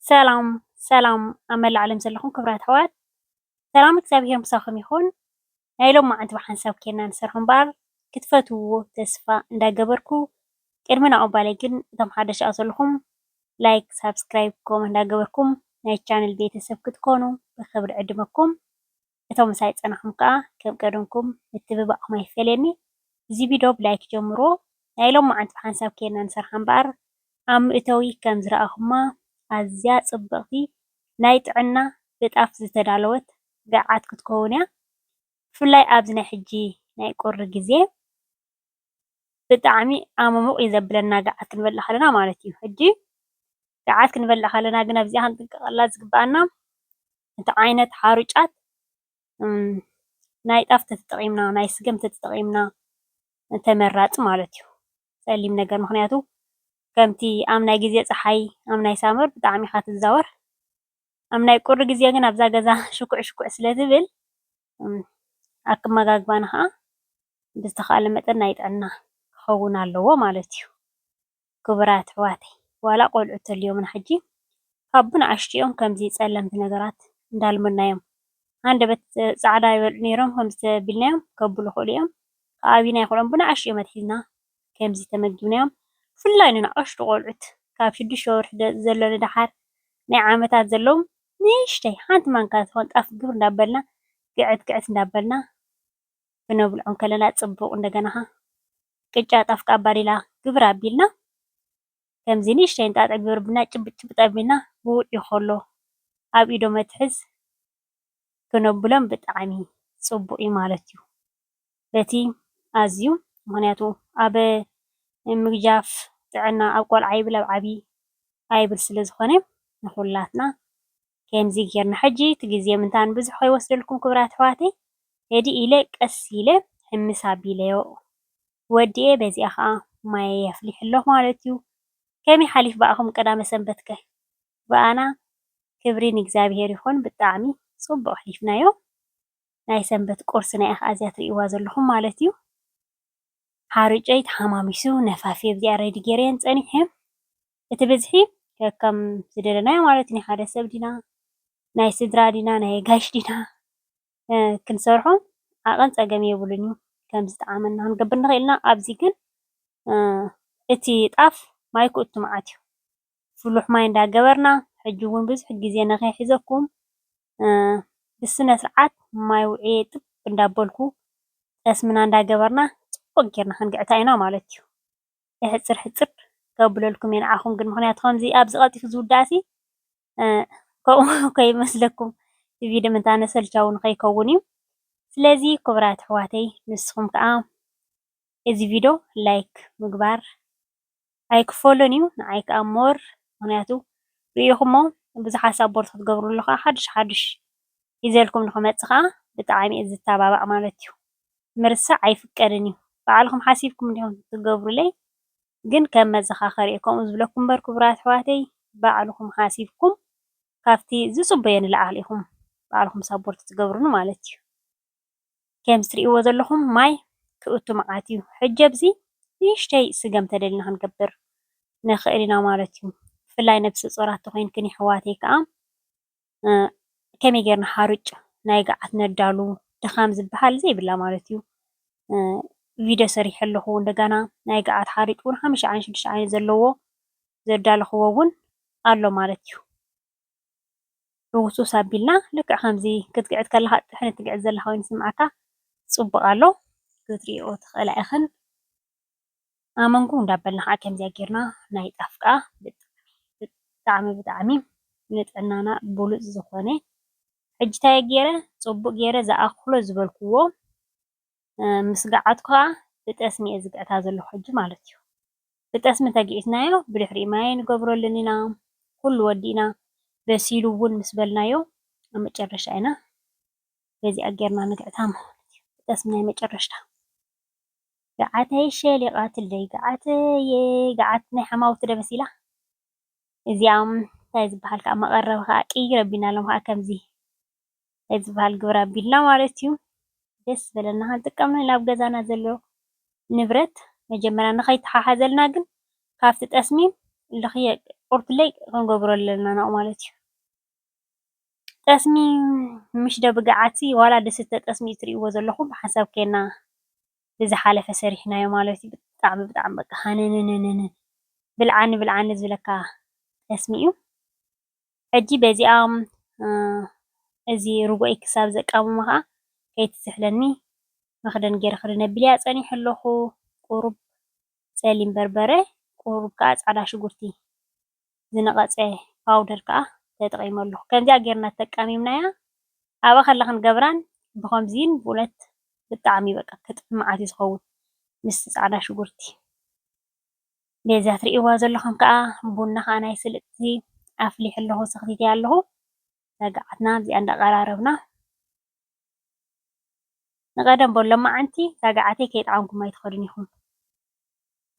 ሰላም ሰላም ኣብ መላእ ዓለም ዘለኹም ክቡራት ኣሕዋት ሰላም እግዚኣብሔር ምሳኹም ይኹን። ናይ ሎም መዓልቲ ብሓንሳብ ኬድና ንሰርሖ እምበር ክትፈትውዎ ተስፋ እንዳገበርኩ ቅድሚ ናቕባለይ ግን እቶም ሓደሽ ዘለኹም ላይክ ሳብስክራይብ ኮመንት እንዳገበርኩም ናይ ቻነል ቤተሰብ ክትኮኑ ብክብሪ ዕድመኩም። እቶም ምሳይ ፀናሕኩም ከዓ ከም ቀደምኩም ምትብባዕኩም ኣይፈልየኒ። እዚ ቪድዮ ብላይክ ጀምሮ ናይ ሎም መዓልቲ ብሓንሳብ ኬድና ንሰርሖ እምበር ኣብ ምእተዊ ከም ዝረኣኹማ ኣዝያ ጽብቕቲ ናይ ጥዕና ብጣፍ ዝተዳለወት ገዓት ክትከውን እያ። ብፍላይ ኣብዚ ናይ ሕጂ ናይ ቁሪ ግዜ ብጣዕሚ ኣመሙቕ እዩ ዘብለና ገዓት ክንበልዕ ከለና ማለት እዩ። ሕጂ ገዓት ክንበልዕ ከለና ግን ኣብዚኣ ክንጥንቀቐላ ዝግባአና እቲ ዓይነት ሓሩጫት ናይ ጣፍ ተተጠቒምና ናይ ስገም ተተጠቒምና ተመራፂ ማለት እዩ። ፀሊም ነገር ምክንያቱ ከምቲ ኣብ ናይ ግዜ ፀሓይ ኣብ ናይ ሳመር ብጣዕሚ ኢኻ ትዛወር። ኣብ ናይ ቁሪ ግዜ ግን ኣብዛ ገዛ ሽኩዕ ሽኩዕ ስለ ዝብል ኣከመጋግባና ከዓ ብዝተኻእለ መጠን ናይ ጥዕና ክኸውን ኣለዎ ማለት እዩ። ክቡራት ኣሕዋተይ ዋላ ቆልዑ እንተልዮምና ሕጂ ካብ ብንኣሽትኦም ከምዚ ፀለምቲ ነገራት እንዳልመድናዮም ሃንደበት ፃዕዳ ይበልዑ ነይሮም ከምዚ ተቢልናዮም ከብሉ ይኽእሉ እዮም። ከዓብይና ይኹሎም ብንኣሽትኦም ኣትሒዝና ከምዚ ተመጊብናዮም ብፍላይ ንኣሽቱ ቆልዑት ካብ 6 ወርሒ ዘሎ ንደሓር ናይ ዓመታት ዘለዎም ንእሽተይ ሓንቲ ማንካ ዝኮን ጣፍ ግብር እንዳበልና ግዕት ግዕት እንዳበልና ክነብልዖም ከለና ፅቡቅ እንደገና ቅጫ ጣፍ ቃባሊላ ግብር ኣቢልና ከምዚ ንእሽተይ እንጣጣ ግብር ብና ጭብጥ ጭብጥ ኣቢልና ብውዑይ ከሎ ኣብ ኢዶም መትሕዝ ክነብሎም ብጣዕሚ ፅቡቅ እዩ ማለት እዩ። በቲ ኣዝዩ ምክንያቱ ኣብ ምግጃፍ ጥዕና ኣብ ቆልዓ ይብል ኣብ ዓብይ ኣይብል ስለ ዝኾነ ንኩላትና ከምዚ ጌርና ሕጂ እቲ ግዜ ምንታን ብዙሕ ከይወስደልኩም ክቡራት ኣሕዋተይ ሄዲ ኢለ ቀስ ኢለ ሕምስ ኣቢለዮ ወዲኤ በዚኣ ከዓ ማይ የፍሊሕ ኣለኹ ማለት እዩ። ከመይ ሓሊፍ በኣኹም ቀዳመ ሰንበት ከ? በኣና ክብሪ ንእግዚኣብሔር ይኹን ብጣዕሚ ፅቡቅ ኣሕሊፍናዮ። ናይ ሰንበት ቁርሲ ናይ ከዓ እዚኣ ትሪእዋ ዘለኹም ማለት እዩ። ሓርጨይ ተሓማሚሱ ነፋፊየ ብዚኣ ረዲ ገይረየን ፀኒሐ እቲ ብዝሒ ከከም ዝደለናዮ ማለት እዩ። ናይ ሓደ ሰብ ዲና ናይ ስድራ ዲና ናይ ጋሽ ዲና ክንሰርሖ ዓቐን ፀገም የብሉን እዩ። ከም ዝጠዓመና ክንገብር ንኽእል ኢና። ኣብዚ ግን እቲ ጣፍ ማይ ክእቱ መዓት እዩ። ፍሉሕ ማይ እንዳገበርና ሕጂ እውን ብዙሕ ግዜ ንከይሕዘኩም ብስነ ስርዓት ማይ ውዕየ ጥብ እንዳበልኩ ጠስምና እንዳገበርና ፅቡቅ ጌርና ክንግዕታ ኢና ማለት እዩ። ሕፅር ሕፅር ከብለልኩም እየ ንዓኹም ግን ምክንያቱ ከምዚ ኣብዚ ቀልጢፉ ዝውዳእሲ ከምኡ ከይመስለኩም ቪድዮ ምንታነ ሰልቻው ንከይከውን እዩ። ስለዚ ክቡራት ኣሕዋተይ ንስኹም ከዓ እዚ ቪድዮ ላይክ ምግባር ኣይክፈሎን እዩ። ንዓይ ከዓ ሞር ምክንያቱ ሪኢኹሞ ብዙሓት ሳፖርት ክትገብርሉ ከዓ ሓድሽ ሓድሽ ሒዘልኩም ንክመፅእ ከዓ ብጣዕሚ እየ ዝተባባዕ ማለት እዩ። ምርሳዕ ኣይፍቀድን እዩ። ባዕልኩም ሓሲብኩም ዲኹም ትገብሩለይ ግን ከም መዘኻኸሪ እየ ከምኡ ዝብለኩም እምበር ክቡራት ኣሕዋተይ ባዕልኩም ሓሲብኩም ካብቲ ዝፅበዮ ንላዕሊ ኢኹም ባዕልኩም ሳፖርት ትገብሩኒ ማለት እዩ። ከምዚ ትሪእዎ ዘለኹም ማይ ክእቱ መዓት እዩ። ሕጂ ኣብዚ ንእሽተይ ስገም ተደሊና ክንገብር ንኽእል ኢና ማለት እዩ። ብፍላይ ነብሲ ፁራት ተኮይንክን ኣሕዋተይ ከዓ ከመይ ጌርና ሓሩጭ ናይ ገዓት ነዳሉ ድኻም ዝበሃል ዘይብላ ማለት እዩ። ቪድዮ ሰሪሐ ኣለኹ እንደገና ናይ ገዓት ሓሩጭ እውን 5 ዓይነት 6 ዓይነት ዘለዎ ዘዳለኽዎ እውን ኣሎ ማለት እዩ። ብውሱስ ኣቢልና ልክዕ ከምዚ ክትግዕት ከለካ ጥሕን እትግዕት ዘለካ ኮይኑ ይስምዓካ ፅቡቅ ኣሎ ክትሪኦ ትኽእላ ኢኽን። ኣብ መንጎ እንዳበልና ከዓ ከምዚኣ ጌርና ናይ ጣፍ ከዓ ብጣዕሚ ብጣዕሚ ንጥዕናና ብሉፅ ዝኾነ ሕጂ እንታይ ገይረ ፅቡቅ ገይረ ዝኣኽሎ ዝበልክዎ ምስ ገዓቱ ከዓ ብጠስሚ እየ ዝግዕታ ዘለኹ ሕጂ ማለት እዩ። ብጠስሚ ተጊዕትናዮ ብድሕሪኡ ማይ ንገብረሉን ኢና ኩሉ ወዲእና በሲሉ እውን ምስ በልናዮ ኣብ መጨረሻ ኢና በዚኣ ጌርና ንግዕታ ማለት እዩ። ብጠስሚ ናይ መጨረሻ ገዓተይ ሸሊቓትለይ ገዓተየ ገዓት ናይ ሓማውቲ ደ መሲላ እዚኣ እንታይ ዝበሃል ከዓ መቐረቢ ከዓ ቅይር ኣቢልና ኣሎም ከዓ ከምዚ እንታይ ዝበሃል ግብሪ ኣቢልና ማለት እዩ። ደስ በለና ክንጥቀምና ናብ ገዛና ዘሎ ንብረት መጀመርያ ንኸይተሓሓዘልና ግን ካብቲ ጠስሚ ልኽየ ቁርትለይ ክንገብረለና ናው ማለት እዩ። ጠስሚ ምሽ ደብጋዓቲ ዋላ ደስተ ጠስሚ እትርእይዎ ዘለኹም ሓሳብ ኬና ብዝሓለፈ ሰሪሕናዮ ማለት እዩ። ብጣዕሚ በቃ ሃነነነነ ብልዓኒ ዝብለካ ጠስሚ እዩ። ሕጂ በዚኣ እዚ ርጉኦይ ክሳብ ዘቃምሞ ከዓ ከይትስሕለኒ መኽደን ገይረ ክድነ ኣቢለ ፀኒሐ ኣለኹ። ቁሩብ ፀሊም በርበረ፣ ቁሩብ ከዓ ፃዕዳ ሽጉርቲ ዝነቐፀ ፓውደር ከዓ ተጠቒመ ኣለኹ። ከምዚኣ ጌርና ተጠቃሚምናያ ኣብኣ ከላ ክንገብራን ብኸምዚን ብእውነት ብጣዕሚ በቃ ክጥዕም መዓት እዩ ዝኸውን ምስ ፃዕዳ ሽጉርቲ። በዛ ትርእይዋ ዘለኹም ከዓ ቡና ከዓ ናይ ስልጥቲ ኣፍሊሕ ኣለኹ ሰኽቲተይ ኣለኹ። ሰጋዓትና እዚኣ እንዳቀራረብና ንቀደም በሎማዓንቲ ሰጋዓተይ ከይጠዓምኩም ኣይትኸዱን ኢኹም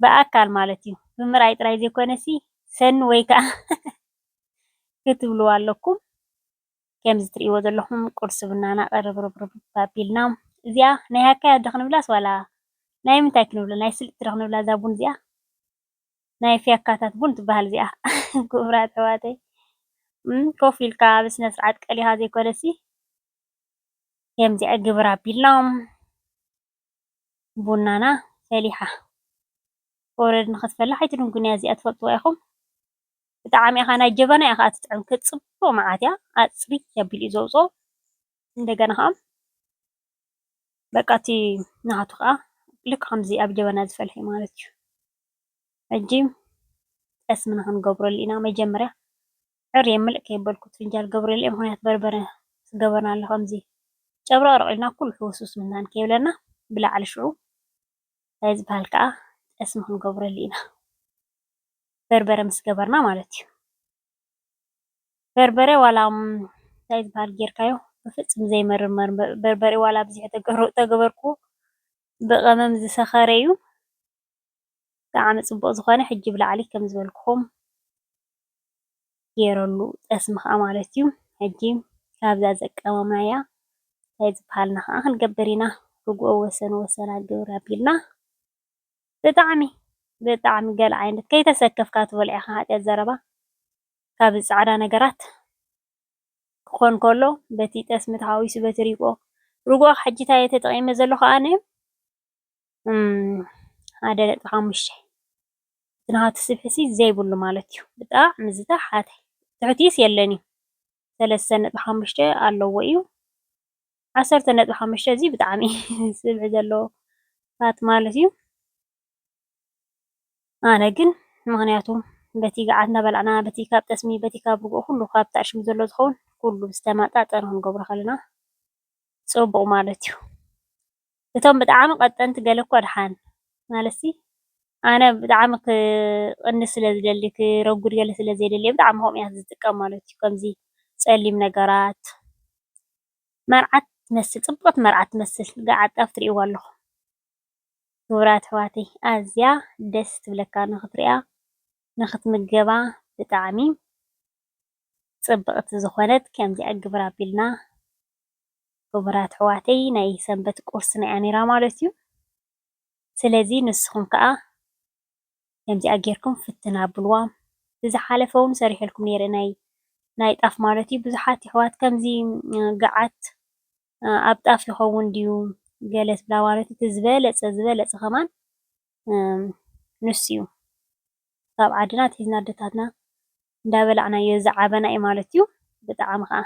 ብኣካል ማለት እዩ። ብምርኣይ ጥራይ ዘይኮነሲ ሰኒ ወይ ከዓ ክትብልዎ ኣለኩም። ከምዚ ትርእይዎ ዘለኹም ቁርሲ ቡናና ቅርብርብርብ ኣቢልና እዚኣ ናይ ሃካያ ዶ ክንብላስ ዋላ ናይ ምንታይ ክንብላ ናይ ስልጥቲ ዶ ክንብላ እዛ ቡን እዚኣ ናይ ፍያካታት ቡን ትበሃል እዚኣ ክቡራት ኣሕዋተይ ኮፍ ኢልካ ብስነ ስርዓት ቀሊኻ ዘይኮነሲ ከምዚኣ ግብር ኣቢልና ቡናና ፈሊሓ ወረድ ንኽትፈላሕ ኣይትድንጉን እያ እዚኣ ትፈልጥዋ ኢኹም። ብጣዕሚ ኢኻ ናይ ጀበና ኢኻ እትጥዕም ክትፅብቕ መዓት እያ ኣፅሪ ኣቢሉ እዩ ዘውፅኦ። እንደገና ከዓ በቃ እቲ ናቱ ከዓ ልክ ከምዚ ኣብ ጀበና ዝፈልሕ እዩ ማለት እዩ። ሕጂ ጠስምና ክንገብረሉ ኢና መጀመርያ ዕርየ ምልእ ከየበልኩት ፍንጃል ገብረሉ እየ። ምክንያቱ በርበረ ዝገበርና ኣሎ ከምዚ ጨብረቕረቕ ኢልና ኩሉ ሕውስውስ ምናምን ከይብለና ብላዕሊ ሽዑ እንታይ ዝበሃል ከዓ ጠስሚ ክንገብረሉ ኢና በርበረ ምስ ገበርና ማለት እዩ። በርበረ ዋላ እንታይ ዝበሃል ጌርካዮ ብፍፅም ዘይመርር በርበረ ዋላ ብዙሕ ተገበርክዎ ብቐመም ዝሰኸረ እዩ ብጣዕሚ ፅቡቅ ዝኾነ። ሕጂ ብላዕሊ ከም ዝበልክኹም ገይረሉ ጠስሚ ከዓ ማለት እዩ። ሕጂ ካብዛ ዘቀመምናያ እንታይ ዝበሃልና ከዓ ክንገብር ኢና ርግኦ ወሰን ወሰና ግብር ኣቢልና ብጣዕሚ ገለ ዓይነት ከይተሰከፍካ ትበልዕ ኢኻ ሓጢያት ዘረባ ካብ ፃዕዳ ነገራት ክኾን ከሎ በቲ ጠስሚ ተሓዊሱ በቲ ርግኦ ሕጂ እንታይ እየ ተጠቒመ ዘለኹ ኣነ 1.5 ናቱ ስብሒ ዘይብሉ ማለት እዩ። ብጣዕሚ ዝተሓተ ትሕቲኡስ የለን እዩ 3.5 ኣለዎ እዩ 10.5 እዚ ብጣዕሚ ስብሒ ዘለዎ ፋት ማለት እዩ። ኣነ ግን ምክንያቱ በቲ ገዓት እናበላዕና በቲ ካብ ጠስሚ በቲ ካብ ርግኦ ኩሉ ካብ ተኣሽሙ ዘሎ ዝኸውን ኩሉ ዝተመጣጠነ ክንገብሮ ከለና ፅቡቅ ማለት እዩ። እቶም ብጣዕሚ ቀጠንቲ ገለ እኮ ድሓን ማለትሲ ኣነ ብጣዕሚ ክቅንስ ስለ ዝደሊ ክረጉድ ገለ ስለ ዘይደልየ ብጣዕሚ ከምኡ እየ ዝጥቀም ማለት እዩ። ከምዚ ፀሊም ነገራት መርዓት ትመስል ፅቡቕቲ መርዓት ትመስል ገዓት ጣፍ ትርእይዋ ኣለኹም። ክቡራት ኣሕዋተይ ኣዝያ ደስ ትብለካ ንኽትሪኣ ንኽትምገባ ብጣዕሚ ፅብቕቲ ዝኾነት ከምዚኣ ግብር ኣቢልና ክቡራት ኣሕዋተይ ናይ ሰንበት ቁርስና እያ ነይራ ማለት እዩ። ስለዚ ንስኹም ከዓ ከምዚኣ ጌርኩም ፍትና ኣብልዋ። ብዝሓለፈ እውን ሰሪሐልኩም ነይረ ናይ ጣፍ ማለት እዩ። ብዙሓት ኣሕዋት ከምዚ ገዓት ኣብ ጣፍ ይኸውን ድዩ ገለ ትብላ ማለት እዩ። ዝበለፀ ኸማን ንሱ እዩ ካብ ዓድና ኣትሒዝና ኣዴታትና እንዳበላዕናዮ ዝዓበና እዩ ማለት እዩ። ብጣዕሚ ከዓ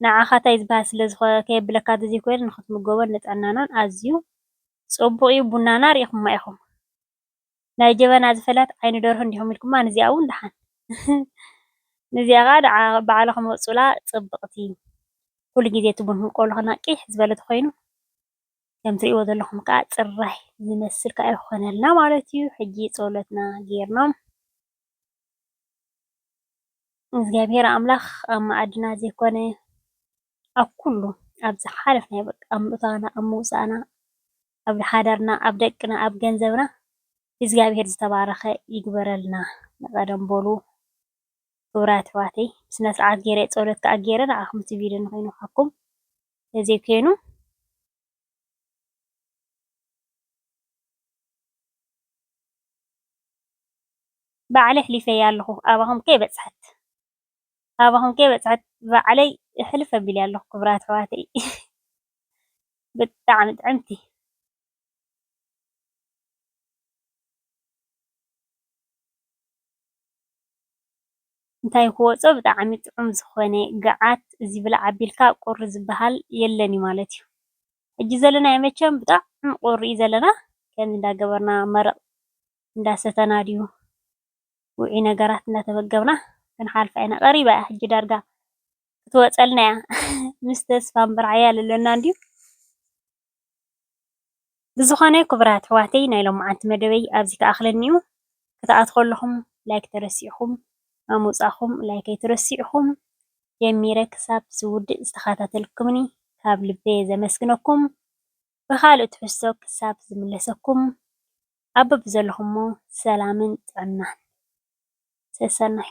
ንዓኻ እንታይ ዝበሃል ከየብለካ እንተዘይኮይኑ ንኽትምገቦን ንጥዕናናን ኣዝዩ ፅቡቅ እዩ። ቡናና ሪኢኹምማ ኢኹም ናይ ጀበና ዝፈላት ዓይኒ ደርሆ እንዲኹም ኢልኩማ ንዚኣ እውን ድሓን ንዚኣ ከዓ ባዕልኹም ወፁላ ፅብቕቲ ኩሉ ግዜ እቲ ቡን ክንቆሎ ከለና ቂሕ ዝበለ ተኾይኑ ከም ትርእይዎ ዘለኹም ከዓ ፅራይ ዝመስል ከዓ ይኾነልና ማለት እዩ። ሕጂ ፀሎትና ጌርና እግዚኣብሔር ኣምላኽ ኣብ መኣድና ዘይኮነ ኣብ ኩሉ ኣብ ዝሓለፍናዮ በቃ ኣብ ምእታውና ኣብ ምውፃእና ኣብ ሓዳርና ኣብ ደቅና ኣብ ገንዘብና እግዚኣብሔር ዝተባረኸ ይግበረልና። ንቐደም በሉ ክቡራት ኣሕዋተይ ስነ ስርዓት ገይረ ፀሎት ከዓ ገይረ ንዓኹም እቲ ቪድዮ ንከይነካኩም ተዘይኮይኑ ባዕለይ ሕሊፈያ ኣለኹ ኣባኹም ከይበፅሐት ኣባኹም ከይበፅሐት ባዕለይ ሕልፍ ኣቢለ ኣለኹ ክቡራት ኣሕዋተይ ብጣዕሚ ጥዕምቲ እንታይ ክወፆ ብጣዕሚ ጥዑም ዝኾነ ገዓት እዚ ብላዕ ኣቢልካ ቁሪ ዝበሃል የለን እዩ ማለት እዩ። ሕጂ ዘለናዮ መቸም ብጣዕሚ ቁሪ እዩ ዘለና ከምዚ እንዳገበርና መረቕ እንዳሰተና ድዩ ውዑይ ነገራት እንዳተመገብና ክንሓልፋ ኢና። ቀሪባ እያ ሕጂ ዳርጋ ክትወፀልና እያ ምስ ተስፋ ምብራዕ ኣለና እንድዩ ብዝኾነ ክቡራት ኣሕዋተይ ናይ ሎምዓንቲ መደበይ ኣብዚ ከኣኽለኒ እዩ። ክትኣትዉ ከለኹም ላይክ ተረሲዕኹም ኣብ ምውፃእኹም ላይክ ኣይትረሲዕኹም ጀሚረ ክሳብ ዝውድእ ዝተኸታተልኩምኒ ካብ ልበይ ዘመስግነኩም ብኻልእ ትሕዝቶ ክሳብ ዝምለሰኩም ኣብ በብዘለኹሞ ሰላምን ጥዕናን ሰሰናይ